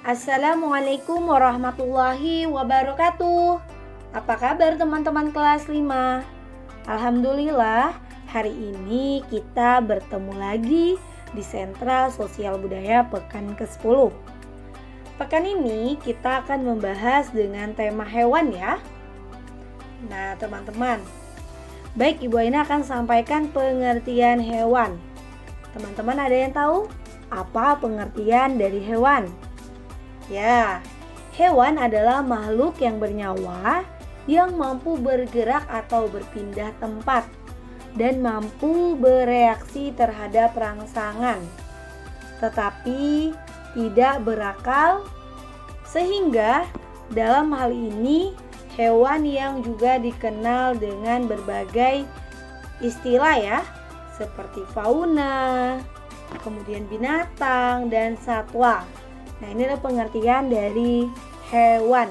Assalamualaikum warahmatullahi wabarakatuh. Apa kabar teman-teman kelas 5? Alhamdulillah, hari ini kita bertemu lagi di Sentra Sosial Budaya Pekan ke-10. Pekan ini kita akan membahas dengan tema hewan ya. Nah teman-teman, baik Ibu Aina akan sampaikan pengertian hewan. Teman-teman ada yang tahu apa pengertian dari hewan? Ya, hewan adalah makhluk yang bernyawa yang mampu bergerak atau berpindah tempat dan mampu bereaksi terhadap rangsangan, tetapi tidak berakal, sehingga dalam hal ini hewan yang juga dikenal dengan berbagai istilah ya, seperti fauna, kemudian binatang dan satwa. Nah, ini adalah pengertian dari hewan.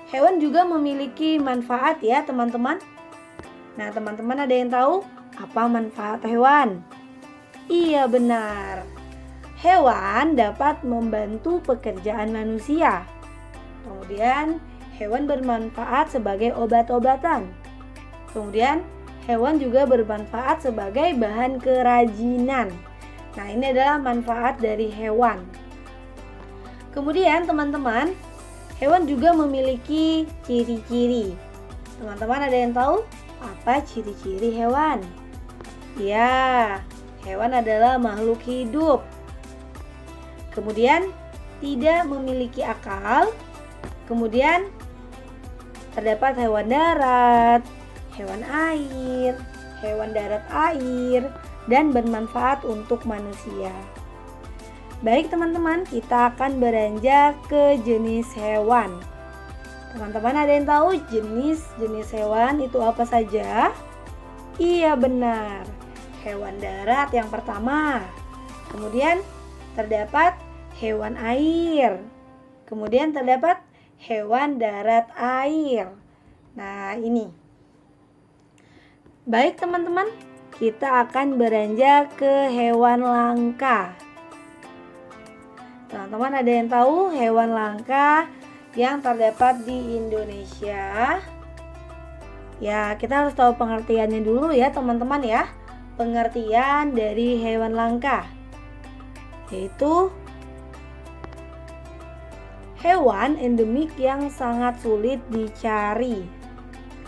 Hewan juga memiliki manfaat ya, teman-teman. Nah, teman-teman ada yang tahu apa manfaat hewan? Iya, benar. Hewan dapat membantu pekerjaan manusia. Kemudian, hewan bermanfaat sebagai obat-obatan. Kemudian, hewan juga bermanfaat sebagai bahan kerajinan. Nah, ini adalah manfaat dari hewan. Kemudian teman-teman, hewan juga memiliki ciri-ciri. Teman-teman ada yang tahu apa ciri-ciri hewan? Ya, hewan adalah makhluk hidup. Kemudian tidak memiliki akal. Kemudian terdapat hewan darat, hewan air, hewan darat air, dan bermanfaat untuk manusia. Baik teman-teman, kita akan beranjak ke jenis hewan. Teman-teman ada yang tahu jenis hewan itu apa saja? Iya benar, hewan darat yang pertama. Kemudian terdapat hewan air. Kemudian terdapat hewan darat air. Nah ini. Baik teman-teman, kita akan beranjak ke hewan langka. Teman-teman ada yang tahu hewan langka yang terdapat di Indonesia? Ya, kita harus tahu pengertiannya dulu ya teman-teman ya. Pengertian dari hewan langka yaitu hewan endemik yang sangat sulit dicari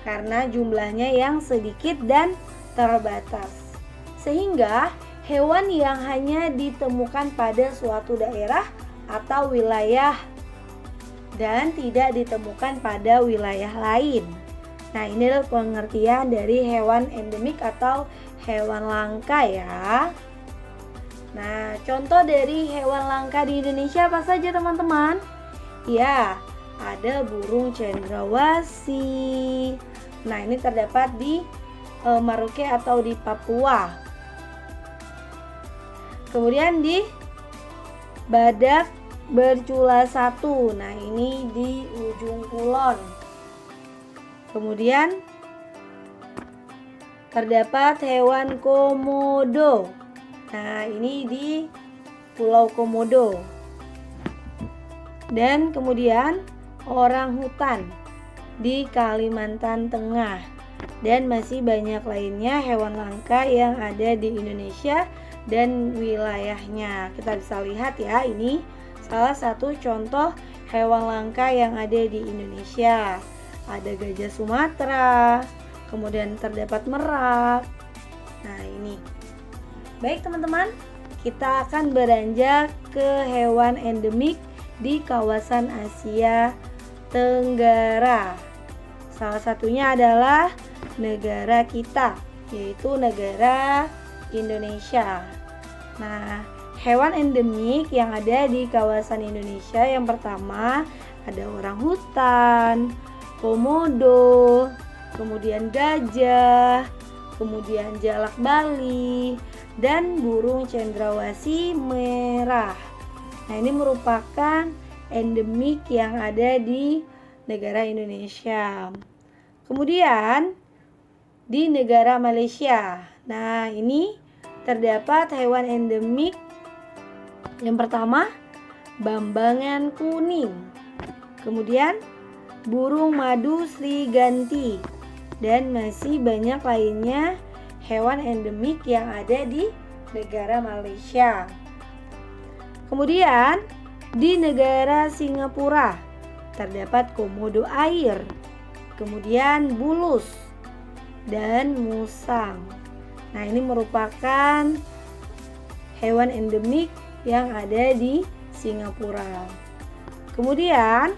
karena jumlahnya yang sedikit dan terbatas, sehingga hewan yang hanya ditemukan pada suatu daerah atau wilayah dan tidak ditemukan pada wilayah lain. Nah, ini adalah pengertian dari hewan endemik atau hewan langka ya. Nah, contoh dari hewan langka di Indonesia apa saja teman-teman? Ya, ada burung cendrawasih. Nah, ini terdapat di Merauke atau di Papua. Kemudian di badak bercula satu. Nah, ini di ujung kulon. Kemudian terdapat hewan komodo. Nah, ini di Pulau Komodo. Dan kemudian orang hutan di Kalimantan Tengah. Dan masih banyak lainnya hewan langka yang ada di Indonesia dan wilayahnya. Kita bisa lihat ya, ini salah satu contoh hewan langka yang ada di Indonesia. Ada gajah Sumatera, kemudian terdapat merak. Nah ini. Baik teman-teman, kita akan beranjak ke hewan endemik di kawasan Asia Tenggara. Salah satunya adalah negara kita, yaitu negara Indonesia. Nah, hewan endemik yang ada di kawasan Indonesia yang pertama ada orang hutan, komodo, kemudian gajah, kemudian jalak Bali, dan burung cendrawasih merah. Nah, ini merupakan endemik yang ada di negara Indonesia. Kemudian di negara Malaysia. Nah, ini terdapat hewan endemik yang pertama bambangan kuning. Kemudian burung madu sriganti, dan masih banyak lainnya hewan endemik yang ada di negara Malaysia. Kemudian di negara Singapura terdapat komodo air, kemudian bulus dan musang. Nah, ini merupakan hewan endemik yang ada di Singapura. Kemudian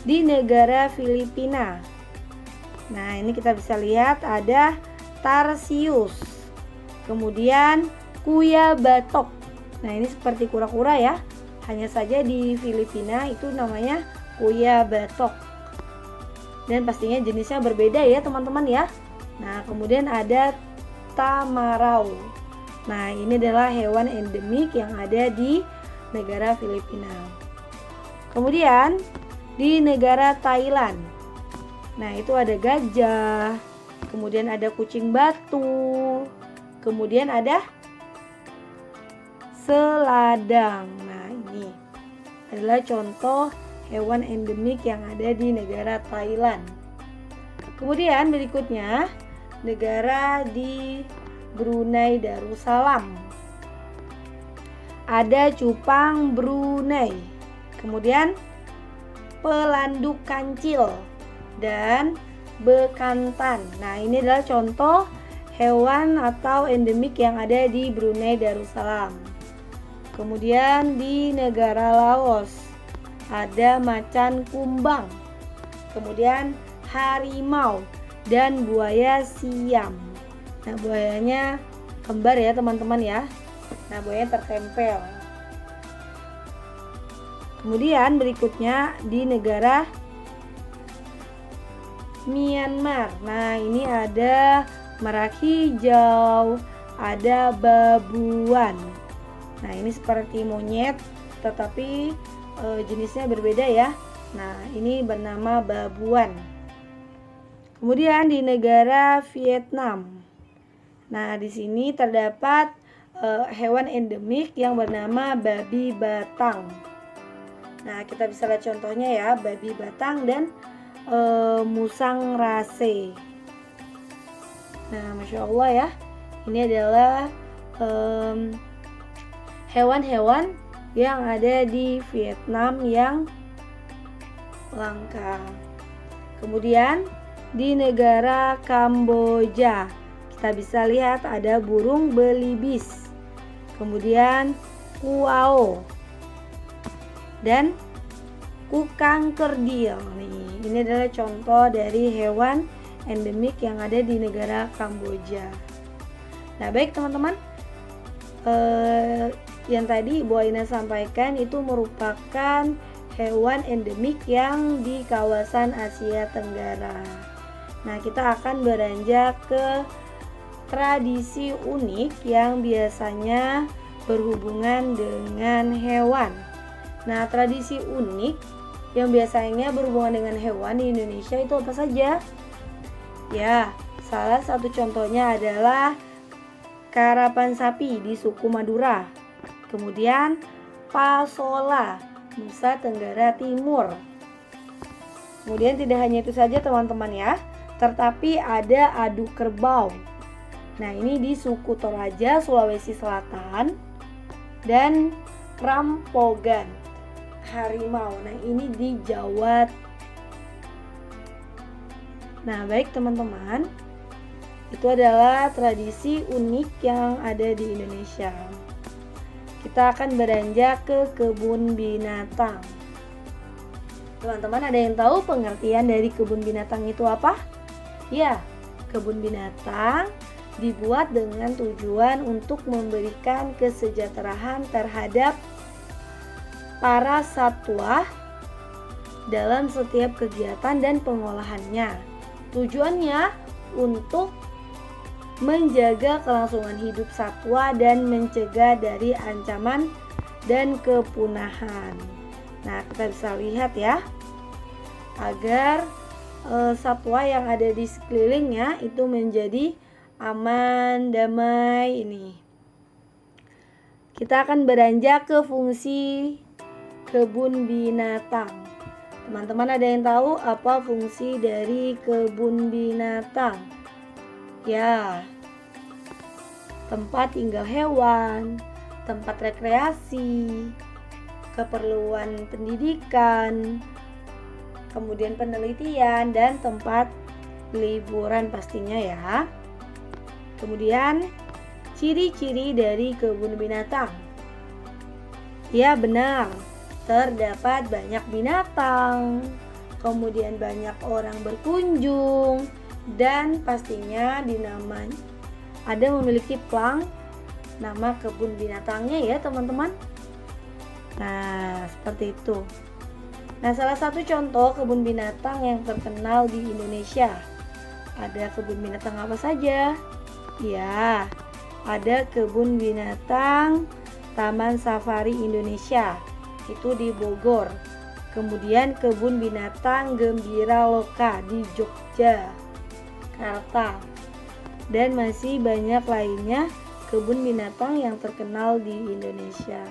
di negara Filipina. Nah, ini kita bisa lihat ada tarsius. Kemudian kuya batok. Nah, ini seperti kura-kura ya. Hanya saja di Filipina itu namanya kuya batok. Dan pastinya jenisnya berbeda ya, teman-teman ya. Nah, kemudian ada tamarau. Nah, ini adalah hewan endemik yang ada di negara Filipina. Kemudian di negara Thailand. Nah, itu ada gajah, kemudian ada kucing batu, kemudian ada seladang. Nah, ini adalah contoh hewan endemik yang ada di negara Thailand. Kemudian berikutnya, negara di Brunei Darussalam. Ada cupang Brunei, kemudian pelanduk kancil, dan bekantan. Nah, ini adalah contoh hewan atau endemik yang ada di Brunei Darussalam. Kemudian di negara Laos ada macan kumbang, kemudian harimau dan buaya siam. Nah, buayanya kembar ya teman-teman ya. Nah, buayanya tertempel. Kemudian berikutnya di negara Myanmar. Nah, ini ada merak hijau, ada babuan. Nah, ini seperti monyet tetapi jenisnya berbeda ya. Nah, ini bernama babuan. Kemudian di negara Vietnam. Nah, di sini terdapat hewan endemik yang bernama babi batang. Nah, kita bisa lihat contohnya ya, babi batang dan musang rase. Nah, Masya Allah ya, ini adalah hewan-hewan yang ada di Vietnam yang langka. Kemudian di negara Kamboja kita bisa lihat ada burung belibis, kemudian kuao dan kukang kerdil. Nih, ini adalah contoh dari hewan endemik yang ada di negara Kamboja. Nah, baik teman-teman, yang tadi Bu Aina sampaikan itu merupakan hewan endemik yang di kawasan Asia Tenggara. Nah, kita akan beranjak ke tradisi unik yang biasanya berhubungan dengan hewan. Nah, tradisi unik yang biasanya berhubungan dengan hewan di Indonesia itu apa saja? Ya, salah satu contohnya adalah karapan sapi di suku Madura. Kemudian pasola, Nusa Tenggara Timur. Kemudian tidak hanya itu saja teman-teman ya, tetapi ada adu kerbau. Nah, ini di suku Toraja, Sulawesi Selatan, dan rampogan harimau. Nah, ini di Jawa. Nah, baik teman-teman, itu adalah tradisi unik yang ada di Indonesia. Kita akan beranjak ke kebun binatang. Teman-teman, ada yang tahu pengertian dari kebun binatang itu apa? Ya, kebun binatang dibuat dengan tujuan untuk memberikan kesejahteraan terhadap para satwa dalam setiap kegiatan dan pengolahannya. Tujuannya untuk menjaga kelangsungan hidup satwa dan mencegah dari ancaman dan kepunahan. Nah, kita bisa lihat ya, agar satwa yang ada di sekelilingnya itu menjadi aman, damai. Ini kita akan beranjak ke fungsi kebun binatang. Teman-teman ada yang tahu apa fungsi dari kebun binatang? Ya, tempat tinggal hewan, tempat rekreasi, keperluan pendidikan, kemudian penelitian, dan tempat liburan pastinya ya. Kemudian ciri-ciri dari kebun binatang. Ya benar, terdapat banyak binatang, kemudian banyak orang berkunjung, dan pastinya ada memiliki plang nama kebun binatangnya ya teman-teman. Nah seperti itu. Nah salah satu contoh kebun binatang yang terkenal di Indonesia, ada kebun binatang apa saja? Ya, ada kebun binatang Taman Safari Indonesia, itu di Bogor. Kemudian kebun binatang Gembira Loka di Yogyakarta. Dan masih banyak lainnya kebun binatang yang terkenal di Indonesia.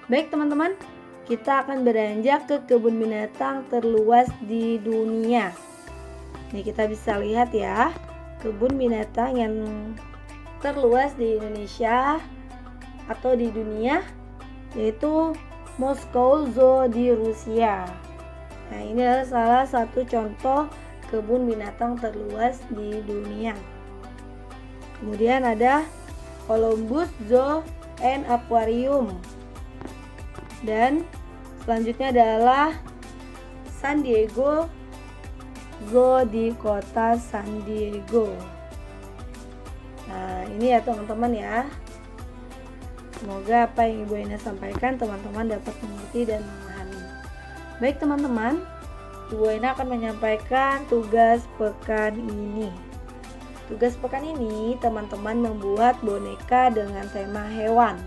Baik teman-teman, kita akan beranjak ke kebun binatang terluas di dunia. Nih kita bisa lihat ya, kebun binatang yang terluas di Indonesia atau di dunia yaitu Moskow Zoo di Rusia. Nah ini adalah salah satu contoh kebun binatang terluas di dunia. Kemudian ada Columbus Zoo and Aquarium. Dan selanjutnya adalah San Diego Zoo di kota San Diego. Nah ini ya teman-teman ya. Semoga apa yang Ibu Ena sampaikan teman-teman dapat mengerti dan memahami. Baik teman-teman, Ibu Ena akan menyampaikan tugas pekan ini. Tugas pekan ini teman-teman membuat boneka dengan tema hewan.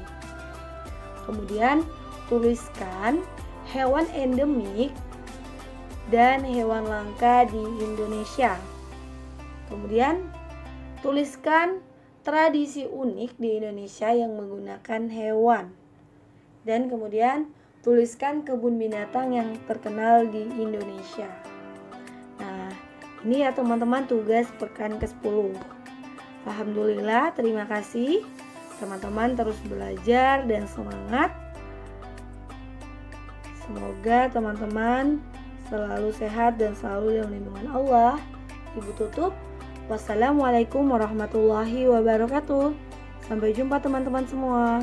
Kemudian tuliskan hewan endemik dan hewan langka di Indonesia. Kemudian tuliskan tradisi unik di Indonesia yang menggunakan hewan. Dan kemudian tuliskan kebun binatang yang terkenal di Indonesia. Nah, ini ya teman-teman tugas pekan ke-10. Alhamdulillah, terima kasih. Teman-teman terus belajar dan semangat. Semoga teman-teman selalu sehat dan selalu dalam lindungan Allah. Ibu tutup. Wassalamualaikum warahmatullahi wabarakatuh. Sampai jumpa teman-teman semua.